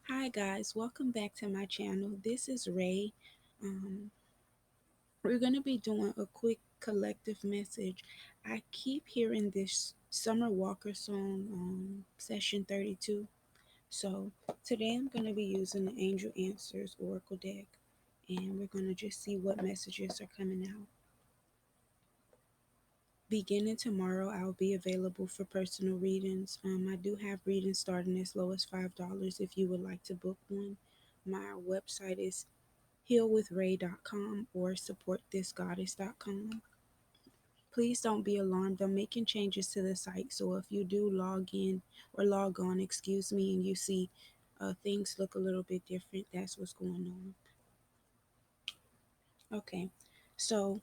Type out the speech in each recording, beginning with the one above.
Hi guys, welcome back to my channel. This is Ray. Um, we're going to be doing a quick collective message. I keep hearing this Summer Walker song, session 32. So today I'm going to be using the Angel Answers Oracle deck, and we're going to just see what messages are coming out. Beginning tomorrow, I'll be available for personal readings. I do have readings starting as low as $5 if you would like to book one. My website is healwithray.com or supportthisgoddess.com. Please don't be alarmed. I'm making changes to the site. So if you do log in or log on, excuse me, and you see things look a little bit different, that's what's going on. Okay. So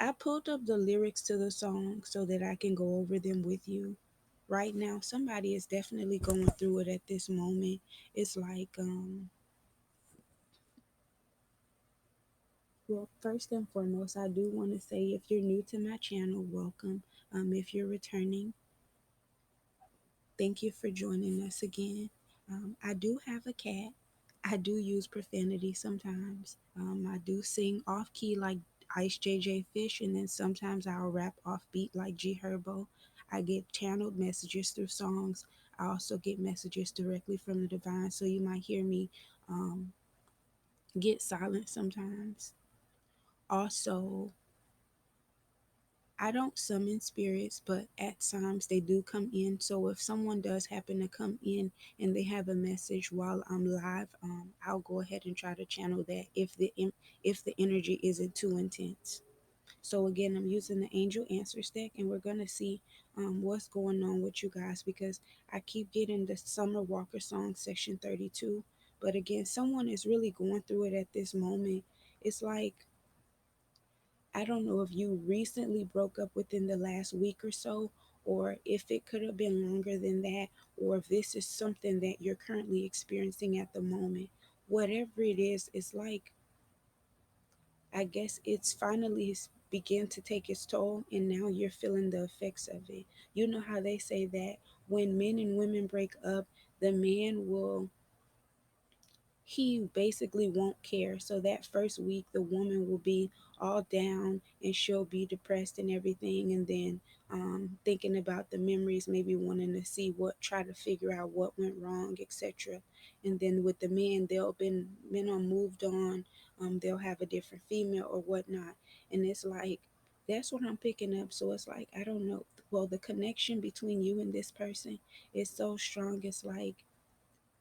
I pulled up the lyrics to the song so that I can go over them with you. Right now, somebody is definitely going through it at this moment. It's like, well, first and foremost, I do want to say if you're new to my channel, welcome. If you're returning, thank you for joining us again. I do have a cat. I do use profanity sometimes. I do sing off key like Ice JJ Fish, and then sometimes I'll rap off beat like G Herbo. I get channeled messages through songs. I also get messages directly from the divine, so you might hear me um, get silent sometimes. Also, I don't summon spirits, but at times they do come in. So if someone does happen to come in and they have a message while I'm live, I'll go ahead and try to channel that if the energy isn't too intense. So again, I'm using the Angel Answers deck, and we're gonna see what's going on with you guys because I keep getting the Summer Walker song section 32. But again, someone is really going through it at this moment. It's like I don't know if you recently broke up within the last week or so, or if it could have been longer than that, or if this is something that you're currently experiencing at the moment. Whatever it is, it's like, I guess it's finally begin to take its toll, and now you're feeling the effects of it. You know how they say that when men and women break up, the man will he basically won't care. So that first week, the woman will be all down and she'll be depressed and everything. And then thinking about the memories, maybe wanting to see try to figure out what went wrong, etc. And then with the men, they'll been men are moved on. They'll have a different female or whatnot. And it's like, that's what I'm picking up. So it's like, I don't know. Well, the connection between you and this person is so strong. It's like,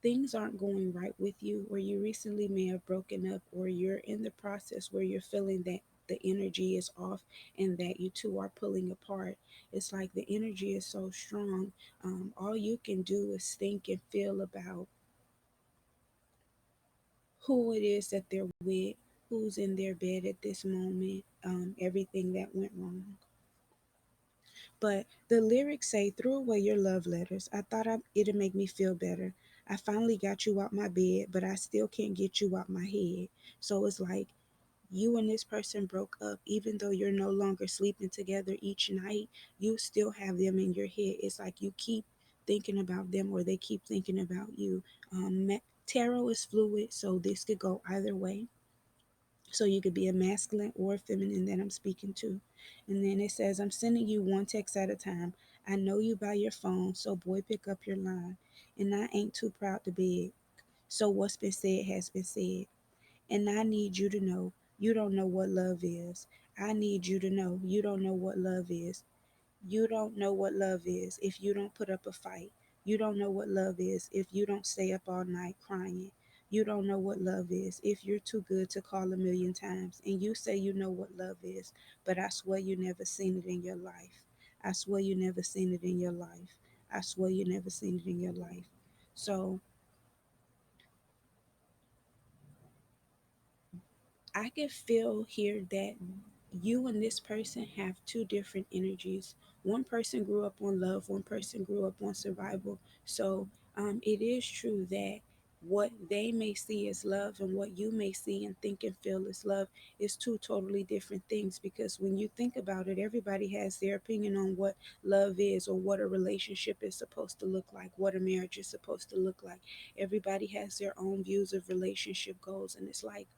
things aren't going right with you, or you recently may have broken up, or you're in the process where you're feeling that the energy is off and that you two are pulling apart. It's like the energy is so strong. All you can do is think and feel about who it is that they're with, who's in their bed at this moment, everything that went wrong. But the lyrics say, threw away your love letters. I thought it'd make me feel better. I finally got you out my bed, but I still can't get you out my head. So it's like you and this person broke up, even though you're no longer sleeping together each night, you still have them in your head. It's like you keep thinking about them or they keep thinking about you. Tarot is fluid, so this could go either way. So you could be a masculine or a feminine that I'm speaking to. And then it says, I'm sending you one text at a time. I know you by your phone, so boy, pick up your line. And I ain't too proud to beg. So what's been said has been said. And I need you to know you don't know what love is. I need you to know you don't know what love is. You don't know what love is if you don't put up a fight. You don't know what love is if you don't stay up all night crying. You don't know what love is if you're too good to call a million times and you say you know what love is, but I swear you never seen it in your life. I swear you never seen it in your life. I swear you never seen it in your life. So I can feel here that you and this person have two different energies. One person grew up on love, one person grew up on survival. So it is true that what they may see as love and what you may see and think and feel as love is two totally different things. Because when you think about it, everybody has their opinion on what love is, or what a relationship is supposed to look like, what a marriage is supposed to look like. Everybody has their own views of relationship goals, and it's like,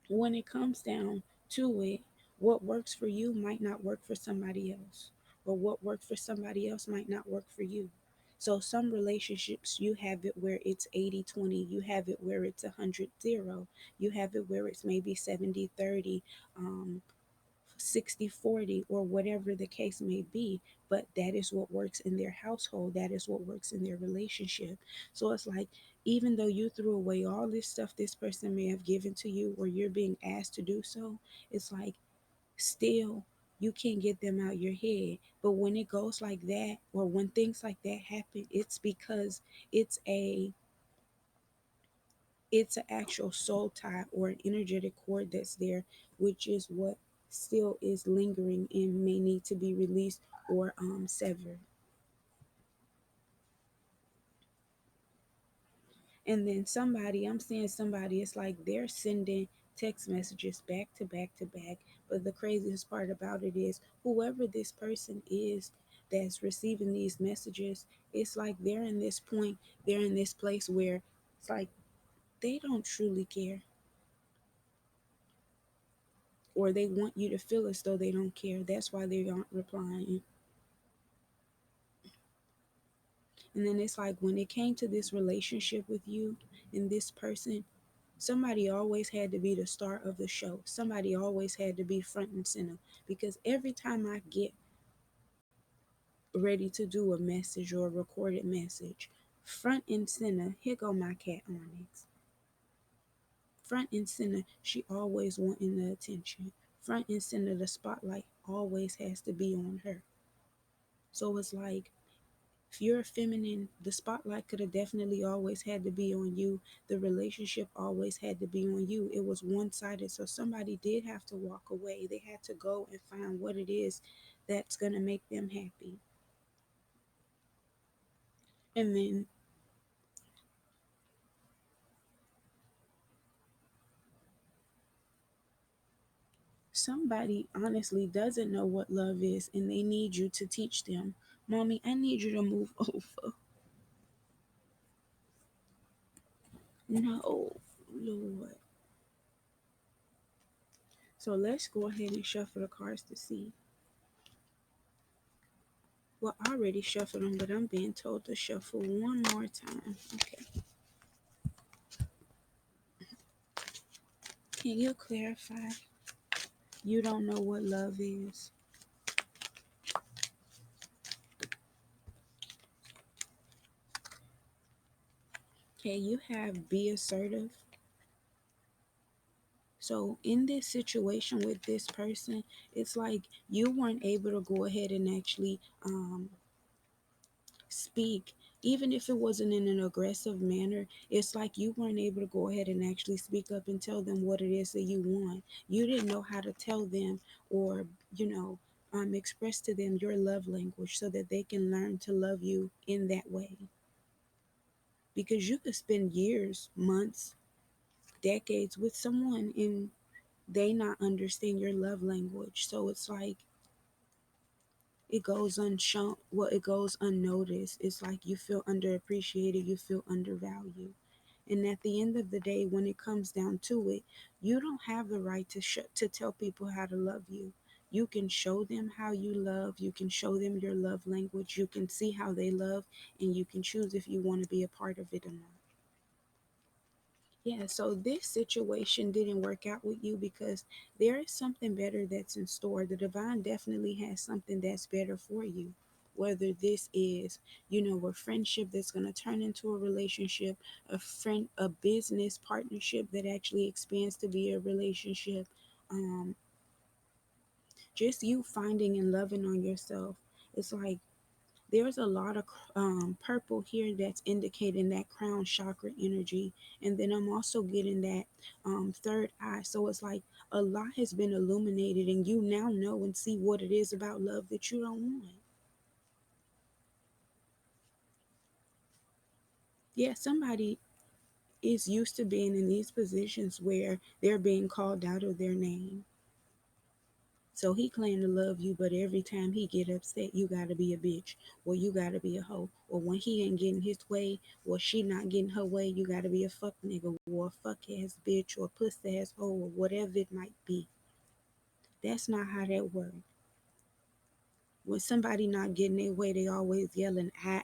when it comes down to it, what works for you might not work for somebody else, or what worked for somebody else might not work for you. So some relationships, you have it where it's 80-20, you have it where it's 100-0, you have it where it's maybe 70-30, 60-40, or whatever the case may be. But that is what works in their household, that is what works in their relationship. So it's like, even though you threw away all this stuff this person may have given to you, or you're being asked to do so, it's like, still, you can't get them out your head. But when it goes like that, or when things like that happen, it's because it's a it's an actual soul tie or an energetic cord that's there, which is what still is lingering and may need to be released or severed. And then somebody, I'm seeing somebody, it's like they're sending text messages back to back to back. But the craziest part about it is, whoever this person is that's receiving these messages, it's like they're in this place where it's like they don't truly care, or they want you to feel as though they don't care. That's why they aren't replying. And then it's like, when it came to this relationship with you and this person, somebody always had to be the star of the show. Somebody always had to be front and center. Because every time I get ready to do a message or a recorded message, front and center, here go my cat Onyx. Front and center, she always wanting the attention. Front and center, the spotlight always has to be on her. So it's like, if you're feminine, the spotlight could have definitely always had to be on you. The relationship always had to be on you. It was one sided. So somebody did have to walk away. They had to go and find what it is that's going to make them happy. And then somebody honestly doesn't know what love is, and they need you to teach them. Mommy, I need you to move over. No, Lord. So let's go ahead and shuffle the cards to see. Well, I already shuffled them, but I'm being told to shuffle one more time. Okay. Can you clarify? You don't know what love is. Okay, you have be assertive. So in this situation with this person, it's like you weren't able to go ahead and actually speak, even if it wasn't in an aggressive manner. It's like you weren't able to go ahead and actually speak up and tell them what it is that you want. You didn't know how to tell them, or you know express to them your love language, so that they can learn to love you in that way. Because you could spend years, months, decades with someone, and they not understand your love language. So it's like, it goes unshown, well, it goes unnoticed. It's like you feel underappreciated, you feel undervalued. And at the end of the day, when it comes down to it, you don't have the right to tell people how to love you. You can show them how you love, you can show them your love language, you can see how they love, and you can choose if you want to be a part of it or not. Yeah, so this situation didn't work out with you because there is something better that's in store. The divine definitely has something that's better for you. Whether this is, a friendship that's going to turn into a relationship, a business partnership that actually expands to be a relationship, um, just you finding and loving on yourself. It's like, there's a lot of purple here that's indicating that crown chakra energy. And then I'm also getting that third eye. So it's like a lot has been illuminated, and you now know and see what it is about love that you don't want. Yeah, somebody is used to being in these positions where they're being called out of their name. So he claimed to love you, but every time he get upset, you gotta be a bitch, or you gotta be a hoe, or when he ain't getting his way, or she not getting her way, you gotta be a fuck nigga, or a fuck ass bitch, or a puss ass hoe, or whatever it might be. That's not how that works. When somebody not getting their way, they always yelling, I.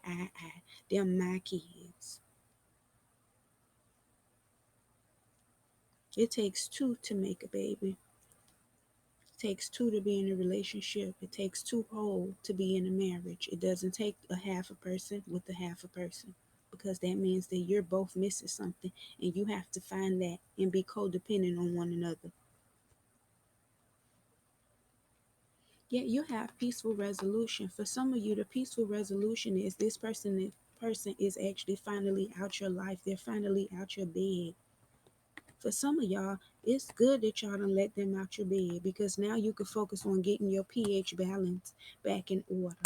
Them my kids. It takes two to make a baby. It takes two to be in a relationship. It takes two whole to be in a marriage. It doesn't take a half a person with a half a person, because that means that you're both missing something and you have to find that and be codependent on one another. Yet you have peaceful resolution. For some of you, the peaceful resolution is this person is actually finally out your life. They're finally out your bed. For some of y'all, it's good that y'all done let them out your bed, because now you can focus on getting your pH balance back in order.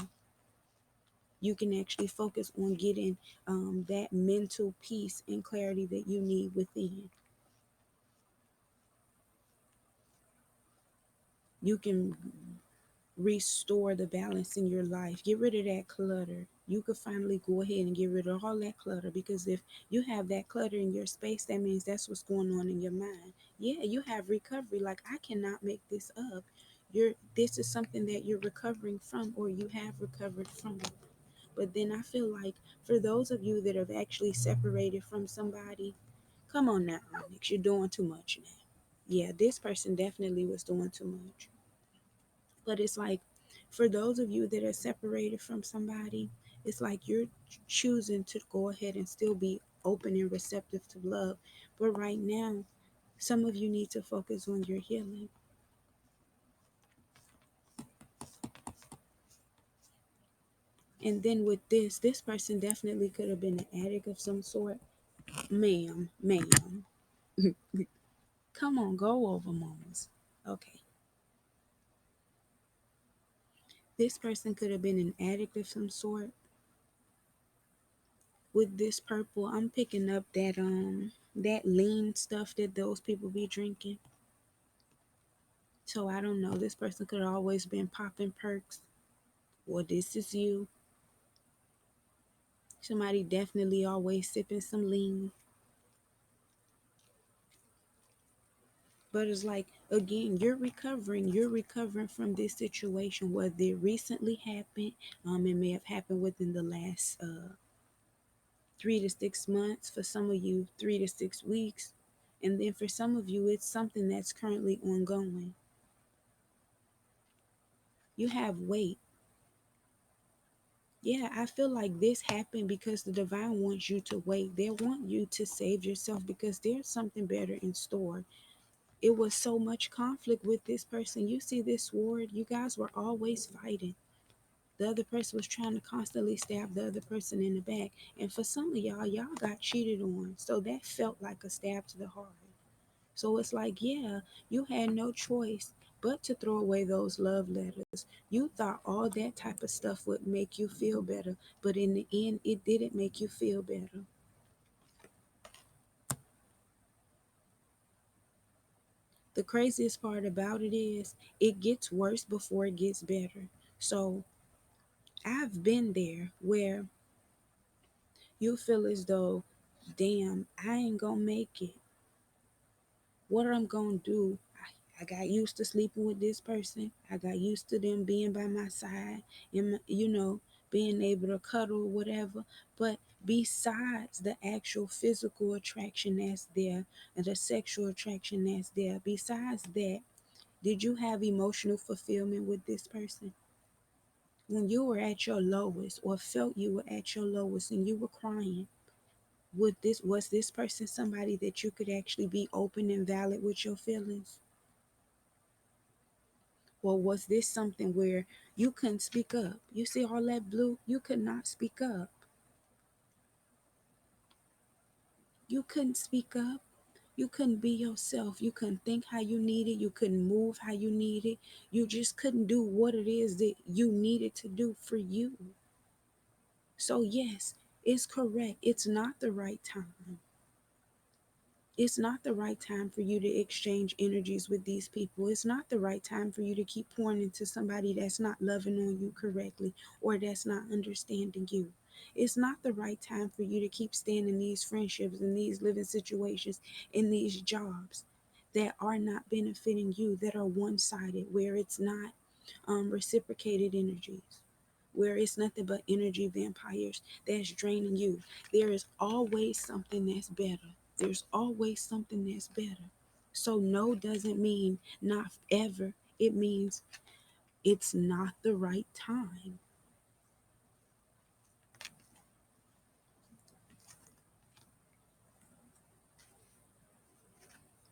You can actually focus on getting that mental peace and clarity that you need within. You can restore the balance in your life. Get rid of that clutter. You could finally go ahead and get rid of all that clutter, because if you have that clutter in your space, that means that's what's going on in your mind. Yeah, you have recovery. Like, I cannot make this up. This is something that you're recovering from, or you have recovered from. But then I feel like for those of you that have actually separated from somebody, come on now, Onyx, you're doing too much now. Yeah, this person definitely was doing too much. But it's like, for those of you that are separated from somebody, it's like you're choosing to go ahead and still be open and receptive to love. But right now, some of you need to focus on your healing. And then with this person definitely could have been an addict of some sort. Ma'am. Come on, go over, mamas. Okay. This person could have been an addict of some sort. With this purple, I'm picking up that lean stuff that those people be drinking. So I don't know. This person could have always been popping perks. Or this is you. Somebody definitely always sipping some lean. But it's like, again, you're recovering from this situation, whether it recently happened, it may have happened within the last 3 to 6 months, for some of you 3 to 6 weeks, and then for some of you it's something that's currently ongoing. You have weight. Yeah, I feel like this happened because the divine wants you to wait. They want you to save yourself, because there's something better in store. It was so much conflict with this person. You see this sword, you guys were always fighting. The other person was trying to constantly stab the other person in the back. And for some of y'all got cheated on. So that felt like a stab to the heart. So it's like, yeah, you had no choice but to throw away those love letters. You thought all that type of stuff would make you feel better, but in the end, it didn't make you feel better. The craziest part about it is it gets worse before it gets better. So I've been there where you feel as though, damn, I ain't gonna make it. What I'm gonna do? I got used to sleeping with this person. I got used to them being by my side and, being able to cuddle or whatever. But besides the actual physical attraction that's there and the sexual attraction that's there, besides that, did you have emotional fulfillment with this person? When you were at your lowest, or felt you were at your lowest and you were crying, was this person somebody that you could actually be open and valid with your feelings? Or was this something where you couldn't speak up? You see all that blue? You could not speak up. You couldn't speak up. You couldn't be yourself. You couldn't think how you needed. You couldn't move how you needed. You just couldn't do what it is that you needed to do for you. So, yes, It's correct. It's not the right time. It's not the right time for you to exchange energies with these people. It's not the right time for you to keep pouring into somebody that's not loving on you correctly or that's not understanding you. It's not the right time for you to keep staying in these friendships, in these living situations, in these jobs that are not benefiting you, that are one sided, where it's not reciprocated energies, where it's nothing but energy vampires that's draining you. There is always something that's better. There's always something that's better. So, no doesn't mean not ever, it means it's not the right time.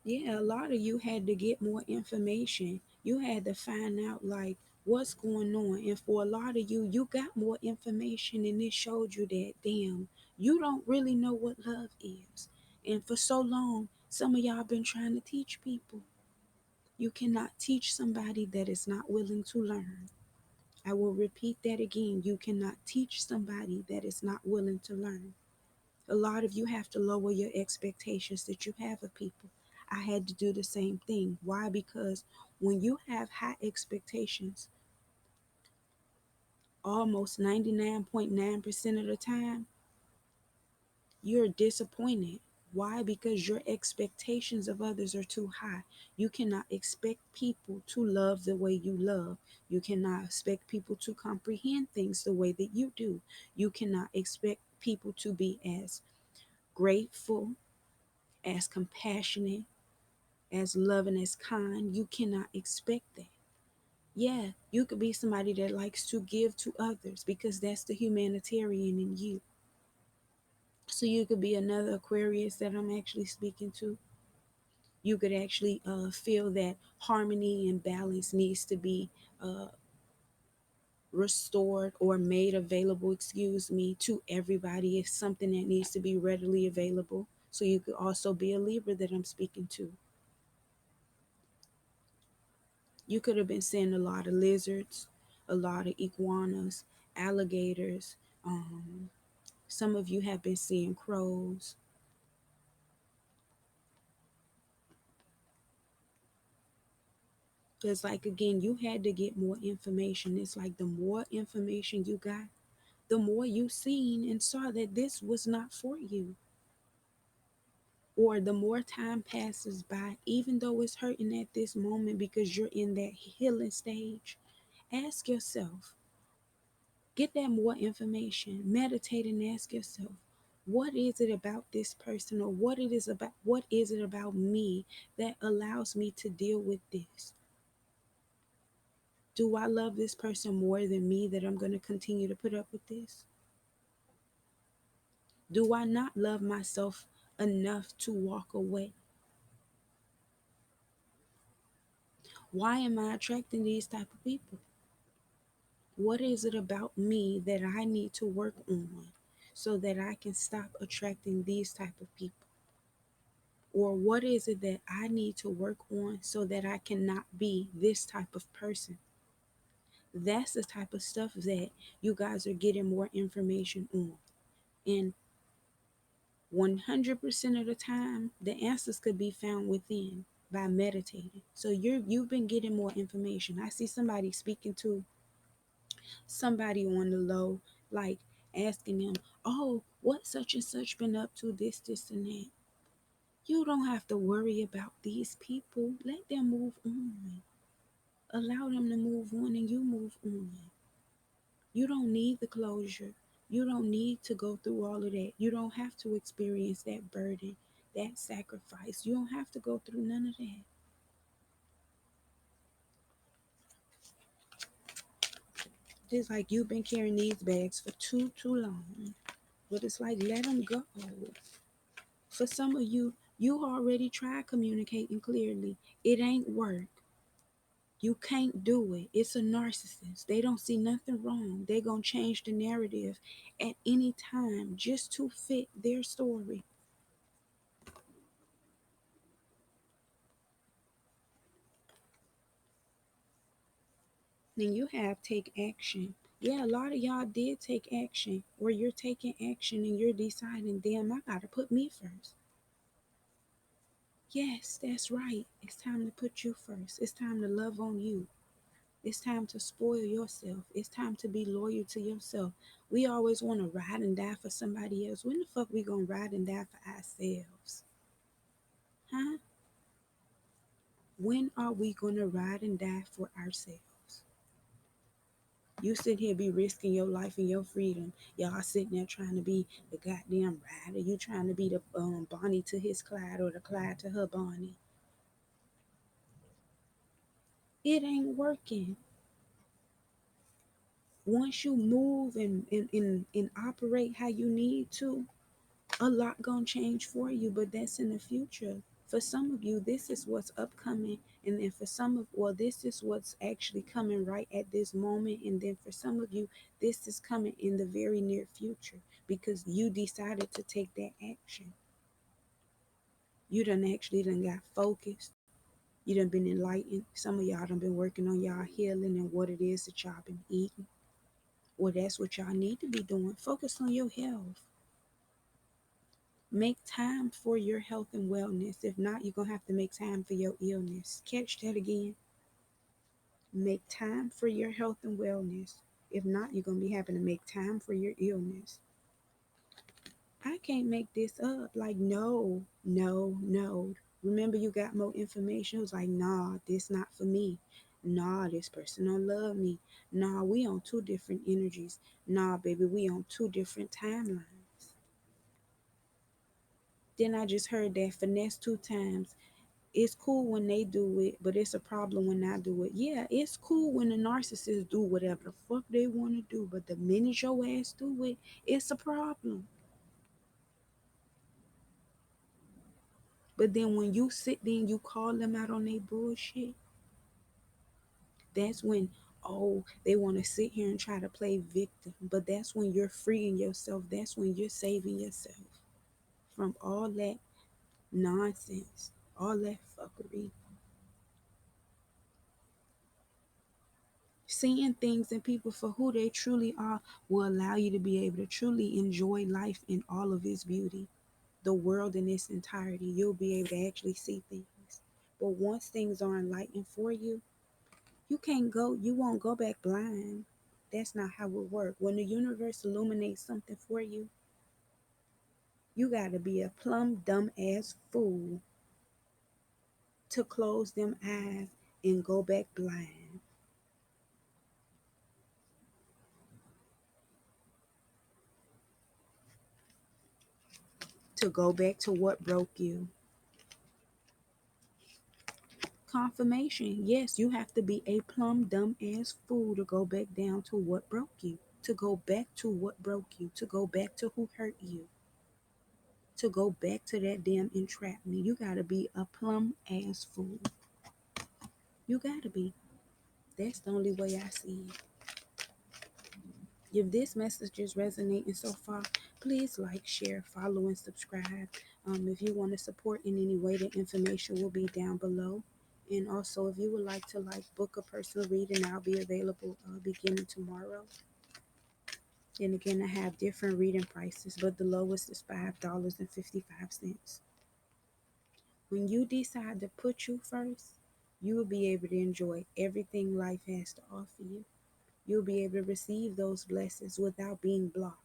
Yeah, a lot of you had to get more information. You had to find out like what's going on. And for a lot of you, you got more information and it showed you that damn, you don't really know what love is. And for so long, some of y'all been trying to teach people. You cannot teach somebody that is not willing to learn. I will repeat that again. You cannot teach somebody that is not willing to learn. A lot of you have to lower your expectations that you have of people. I had to do the same thing. Why? Because when you have high expectations, almost 99.9% of the time, you're disappointed. Why? Because your expectations of others are too high. You cannot expect people to love the way you love. You cannot expect people to comprehend things the way that you do. You cannot expect people to be as grateful, as compassionate, as loving, as kind. You cannot expect that. Yeah, you could be somebody that likes to give to others because that's the humanitarian in you. So you could be another Aquarius that I'm actually speaking to. You could actually feel that harmony and balance needs to be uh, restored or made available, excuse me, to everybody. It's something that needs to be readily available. So you could also be a Libra that I'm speaking to. You could have been seeing a lot of lizards, a lot of iguanas, alligators. Some of you have been seeing crows. It's like, again, you had to get more information. It's like the more information you got, the more you seen and saw that this was not for you. Or the more time passes by, even though it's hurting at this moment because you're in that healing stage, ask yourself, get that more information, meditate and ask yourself, what is it about this person, or what is it about me that allows me to deal with this? Do I love this person more than me that I'm going to continue to put up with this? Do I not love myself enough to walk away? Why am I attracting these type of people? What is it about me that I need to work on so that I can stop attracting these type of people? Or what is it that I need to work on so that I cannot be this type of person? That's the type of stuff that you guys are getting more information on. And 100% of the time, the answers could be found within by meditating. So you've been getting more information. I see somebody speaking to somebody on the low, like asking them, "Oh, what such and such been up to? This, and that." You don't have to worry about these people. Let them move on. Allow them to move on and you move on. You don't need the closure. You don't need to go through all of that. You don't have to experience that burden, that sacrifice. You don't have to go through none of that. Just like you've been carrying these bags for too long. But it's like, let them go. For some of you, you already tried communicating clearly. It ain't work. You can't do it. It's a narcissist. They don't see nothing wrong. They're going to change the narrative at any time just to fit their story. And you have take action. Yeah, a lot of y'all did take action, or you're taking action and you're deciding, damn, I gotta put me first. Yes, that's right. It's time to put you first. It's time to love on you. It's time to spoil yourself. It's time to be loyal to yourself. We always want to ride and die for somebody else. When the fuck we gonna ride and die for ourselves? Huh? When are we gonna ride and die for ourselves? You sit here be risking your life and your freedom. Y'all sitting there trying to be the goddamn rider. You trying to be the Bonnie to his Clyde or the Clyde to her Bonnie. It ain't working. Once you move and operate how you need to, a lot gonna change for you, but that's in the future. For some of you, this is what's upcoming, and then for some of, well, this is what's actually coming right at this moment, and then for some of you, this is coming in the very near future because you decided to take that action. You done actually done got focused. You done been enlightened. Some of y'all done been working on y'all healing and what it is that y'all been eating. Well, that's what y'all need to be doing. Focus on your health. Make time for your health and wellness. If not, you're going to have to make time for your illness. Catch that again. Make time for your health and wellness. If not, you're going to be having to make time for your illness. I can't make this up. Like, no, no, no. Remember, you got more information. It was like, nah, this not for me. Nah, this person don't love me. Nah, we on two different energies. Nah, baby, we on two different timelines. Then I just heard that finesse two times. It's cool when they do it, but it's a problem when I do it. Yeah, it's cool when the narcissist do whatever the fuck they want to do, but the minute your ass do it, it's a problem. But then when you sit there and you call them out on their bullshit, that's when, oh, they want to sit here and try to play victim. But that's when you're freeing yourself. That's when you're saving yourself from all that nonsense, all that fuckery. Seeing things and people for who they truly are will allow you to be able to truly enjoy life in all of its beauty, the world in its entirety. You'll be able to actually see things. But once things are enlightened for you, you won't go back blind. That's not how it works. When the universe illuminates something for you, you got to be a plumb dumb ass fool to close them eyes and go back blind, to go back to what broke you. Confirmation. Yes, you have to be a plumb dumb ass fool to go back down to what broke you. To go back to what broke you. To go back to who hurt you. To go back to that damn entrapment. You gotta be a plumb ass fool. You gotta be. That's the only way I see it. If this message is resonating so far, please like, share, follow, and subscribe. If you want to support in any way, the information will be down below. And also, if you would like to book a personal reading, I'll be available beginning tomorrow. And again, I have different reading prices, but the lowest is $5.55. When you decide to put you first, you will be able to enjoy everything life has to offer you. You'll be able to receive those blessings without being blocked.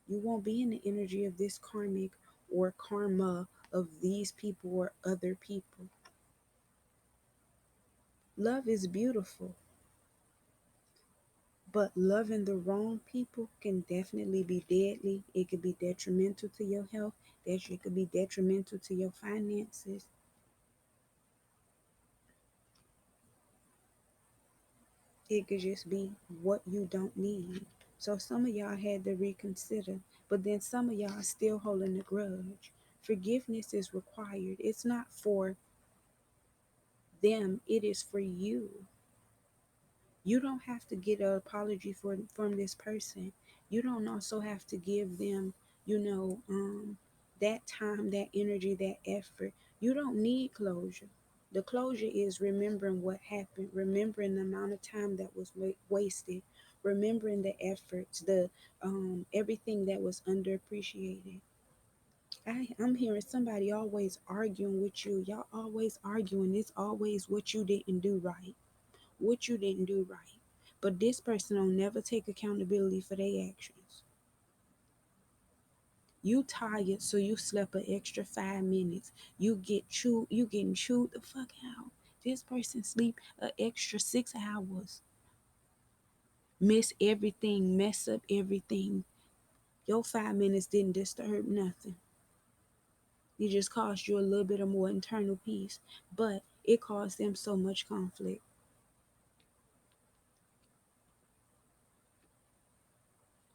You won't be in the energy of this karmic or karma of these people or other people. Love is beautiful, but loving the wrong people can definitely be deadly. It could be detrimental to your health. That it could be detrimental to your finances. It could just be what you don't need. So some of y'all had to reconsider, but then some of y'all are still holding a grudge. Forgiveness is required. It's not for them, it is for you. You don't have to get an apology from this person. You don't also have to give them, that time, that energy, that effort. You don't need closure. The closure is remembering what happened, remembering the amount of time that was wasted, remembering the efforts, the everything that was underappreciated. I'm hearing somebody always arguing with you. Y'all always arguing. It's always what you didn't do right. What you didn't do right. But this person don't never take accountability for their actions. You tired, so you slept an extra 5 minutes. You getting chewed the fuck out. This person sleep an extra 6 hours. Miss everything, mess up everything. Your 5 minutes didn't disturb nothing. It just caused you a little bit of more internal peace. But it caused them so much conflict.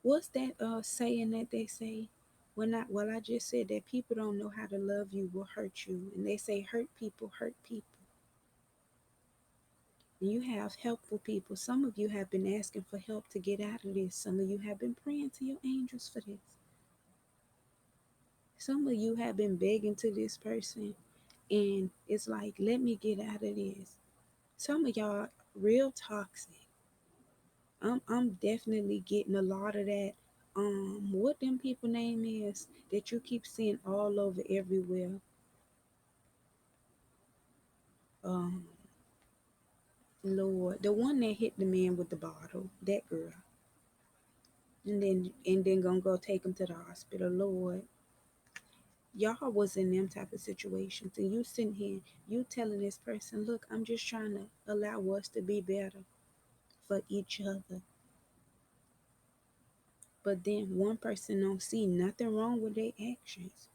What's that saying that they say? I just said that people don't know how to love you will hurt you. And they say hurt people hurt people. And you have helpful people. Some of you have been asking for help to get out of this. Some of you have been praying to your angels for this. Some of you have been begging to this person, and it's like, let me get out of this. Some of y'all real toxic. I'm definitely getting a lot of that. What them people name is that you keep seeing all over everywhere. Um, Lord, the one that hit the man with the bottle, that girl, and then gonna go take him to the hospital. Lord, y'all was in them type of situations, and you sitting here, you telling this person, look, I'm just trying to allow us to be better for each other. But then one person don't see nothing wrong with their actions.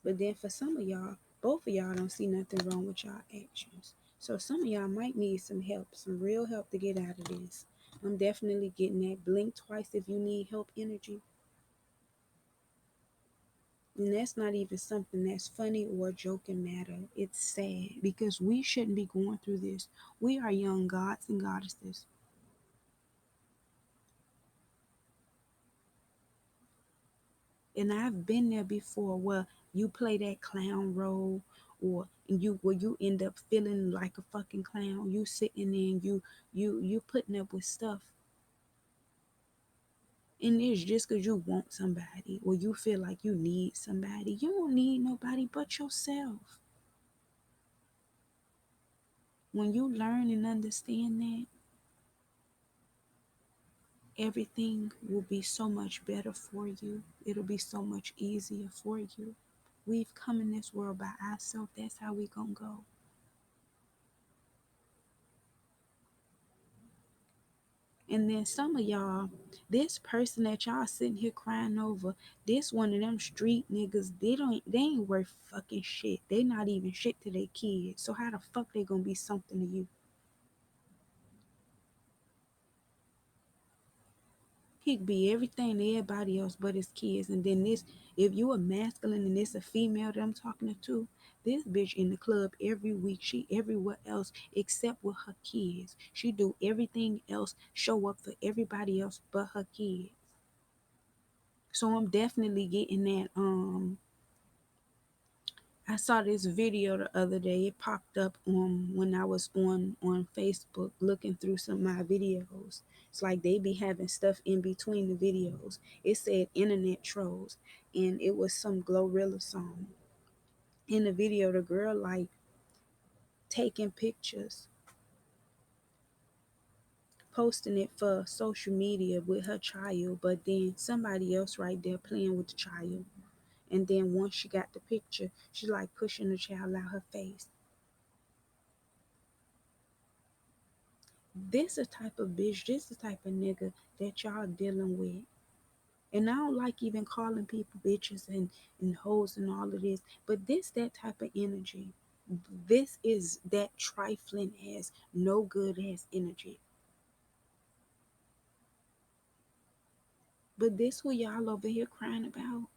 But then for some of y'all, both of y'all don't see nothing wrong with y'all actions. So some of y'all might need some help, some real help to get out of this. I'm definitely getting that. Blink twice if you need help energy. And that's not even something that's funny or a joking matter. It's sad because we shouldn't be going through this. We are young gods and goddesses. And I've been there before where you play that clown role or you where you end up feeling like a fucking clown. You sitting there and you putting up with stuff. And it's just because you want somebody or you feel like you need somebody. You don't need nobody but yourself. When you learn and understand that, everything will be so much better for you. It'll be so much easier for you. We've come in this world by ourselves. That's how we gonna go. And then some of y'all, this person that y'all sitting here crying over, this one of them street niggas, they ain't worth fucking shit. They not even shit to their kids. So how the fuck they gonna be something to you? He could be everything to everybody else but his kids. And then this, if you a masculine and this a female that I'm talking to, this bitch in the club every week. She everywhere else except with her kids. She do everything else, show up for everybody else but her kids. So I'm definitely getting that. I saw this video the other day. It popped up on when I was on Facebook looking through some of my videos. It's like they be having stuff in between the videos. It said internet trolls, and it was some Glorilla song. In the video, the girl like taking pictures, posting it for social media with her child, but then somebody else right there playing with the child. And then once she got the picture, she like pushing the child out her face. This a type of bitch, this the type of nigga that y'all dealing with. And I don't like even calling people bitches and hoes and all of this, but this that type of energy. This is that trifling ass, no good ass energy. But this who y'all over here crying about?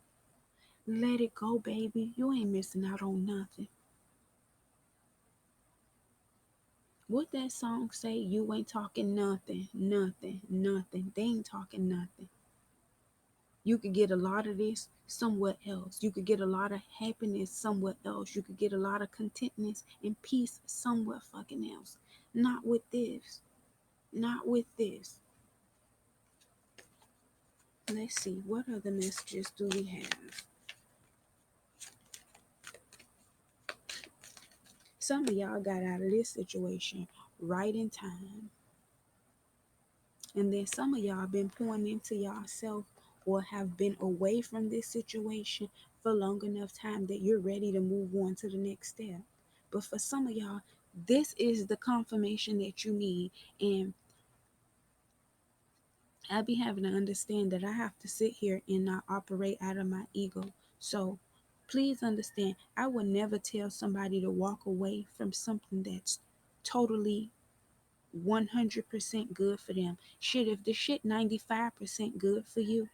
Let it go, baby. You ain't missing out on nothing. What that song say? You ain't talking nothing, nothing, nothing. They ain't talking nothing. You could get a lot of this somewhere else. You could get a lot of happiness somewhere else. You could get a lot of contentness and peace somewhere fucking else. Not with this. Not with this. Let's see, what other messages do we have? Some of y'all got out of this situation right in time. And then some of y'all been pouring into yourself or have been away from this situation for long enough time that you're ready to move on to the next step. But for some of y'all, this is the confirmation that you need. And I be having to understand that I have to sit here and not operate out of my ego. So please understand, I would never tell somebody to walk away from something that's totally 100% good for them. Shit, if the shit 95% good for you,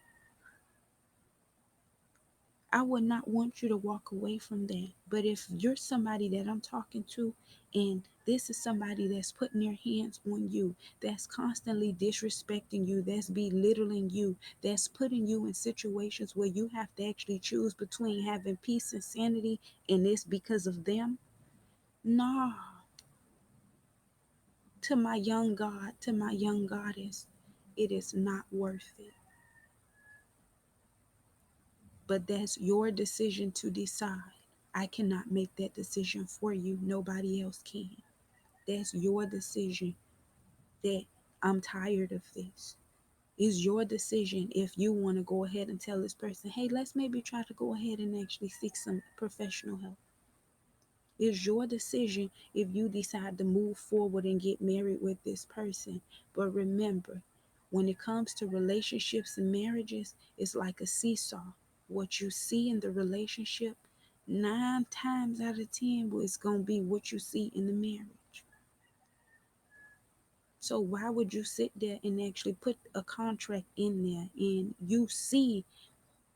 I would not want you to walk away from that. But if you're somebody that I'm talking to, and this is somebody that's putting their hands on you, that's constantly disrespecting you, that's belittling you, that's putting you in situations where you have to actually choose between having peace and sanity, and it's because of them, nah. To my young God, to my young goddess, it is not worth it. But that's your decision to decide. I cannot make that decision for you. Nobody else can. That's your decision that I'm tired of this. It's your decision if you want to go ahead and tell this person, hey, let's maybe try to go ahead and actually seek some professional help. It's your decision if you decide to move forward and get married with this person. But remember, when it comes to relationships and marriages, it's like a seesaw. What you see in the relationship, 9 times out of 10, it's going to be what you see in the marriage. So why would you sit there and actually put a contract in there and you see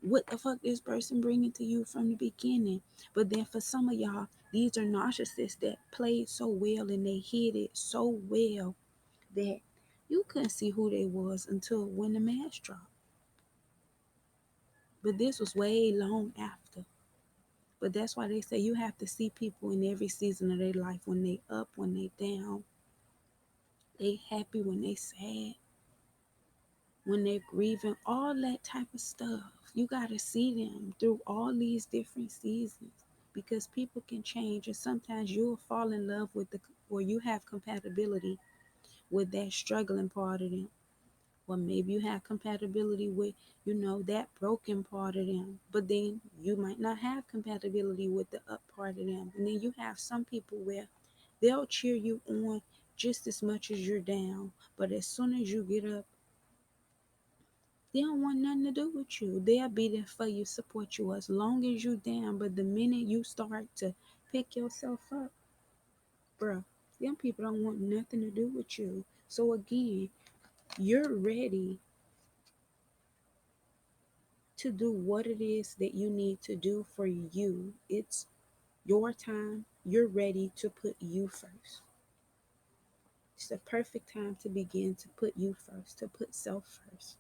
what the fuck this person bringing to you from the beginning? But then for some of y'all, these are narcissists that played so well and they hid it so well that you couldn't see who they was until when the mask dropped. But this was way long after. But that's why they say you have to see people in every season of their life, when they up, when they down, they happy, when they sad, when they're grieving, all that type of stuff. You got to see them through all these different seasons, because people can change, and sometimes you'll fall in love with or you have compatibility with that struggling part of them. Or maybe you have compatibility with, that broken part of them. But then you might not have compatibility with the up part of them. And then you have some people where they'll cheer you on just as much as you're down. But as soon as you get up, they don't want nothing to do with you. They'll be there for you, support you as long as you down. But the minute you start to pick yourself up, bruh, them people don't want nothing to do with you. So again, you're ready to do what it is that you need to do for you. It's your time. You're ready to put you first. It's the perfect time to begin to put you first, to put self first.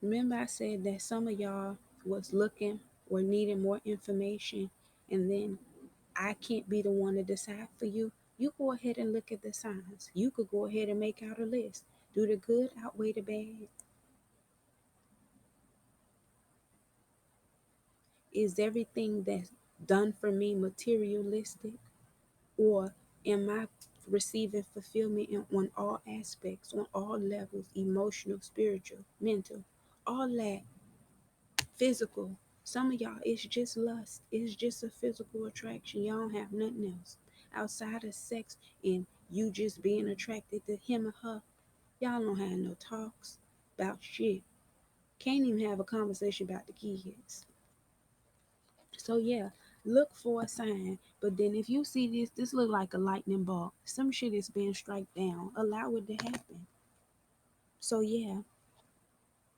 Remember, I said that some of y'all was looking or needing more information, and then I can't be the one to decide for you. You go ahead and look at the signs. You could go ahead and make out a list. Do the good outweigh the bad? Is everything that's done for me materialistic? Or am I receiving fulfillment on all aspects, on all levels, emotional, spiritual, mental, all that, physical? Some of y'all, it's just lust. It's just a physical attraction. Y'all don't have nothing else outside of sex and you just being attracted to him or her. Y'all don't have no talks about shit. Can't even have a conversation about the kids. So yeah, look for a sign. But then if you see this look like a lightning bolt. Some shit is being struck down. Allow it to happen. So yeah,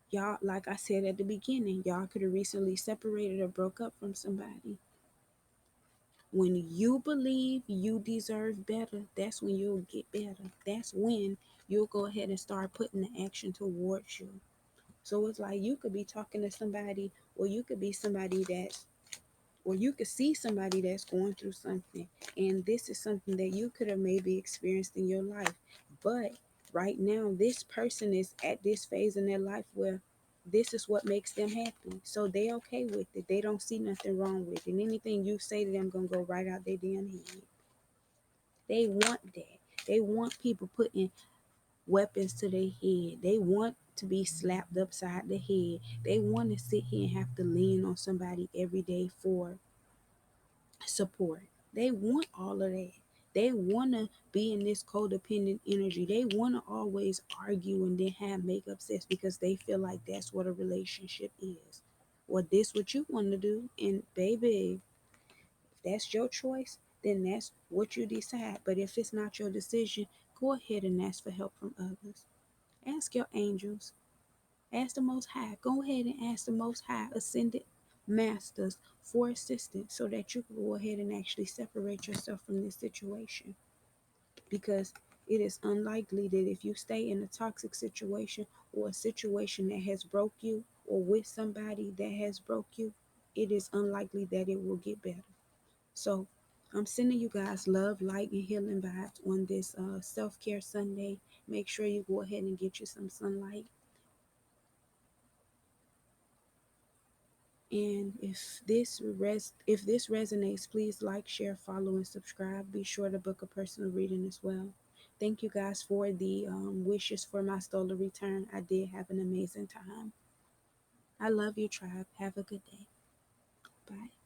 y'all, like I said at the beginning, y'all could have recently separated or broke up from somebody. When you believe you deserve better, that's when you'll get better. That's when you'll go ahead and start putting the action towards you. So it's like you could be talking to somebody, or you could be somebody that's or you could see somebody that's going through something, and this is something that you could have maybe experienced in your life, but right now this person is at this phase in their life where this is what makes them happy, so they okay with it. They don't see nothing wrong with it, and anything you say to them gonna go right out their damn head. They want that. They want people putting weapons to their head. They want to be slapped upside the head. They want to sit here and have to lean on somebody every day for support. They want all of that. They want to be in this codependent energy. They want to always argue and then have makeup sex because they feel like that's what a relationship is. Or this what you want to do. And baby, if that's your choice, then that's what you decide. But if it's not your decision, go ahead and ask for help from others. Ask your angels. Ask the Most High. Go ahead and ask the Most High ascended masters for assistance so that you can go ahead and actually separate yourself from this situation. Because it is unlikely that if you stay in a toxic situation or a situation that has broke you or with somebody that has broke you, it is unlikely that it will get better. So I'm sending you guys love, light, and healing vibes on this self-care Sunday. Make sure you go ahead and get you some sunlight. And if this resonates, please like, share, follow, and subscribe. Be sure to book a personal reading as well. Thank you guys for the wishes for my stolen return. I did have an amazing time. I love you, tribe. Have a good day. Bye.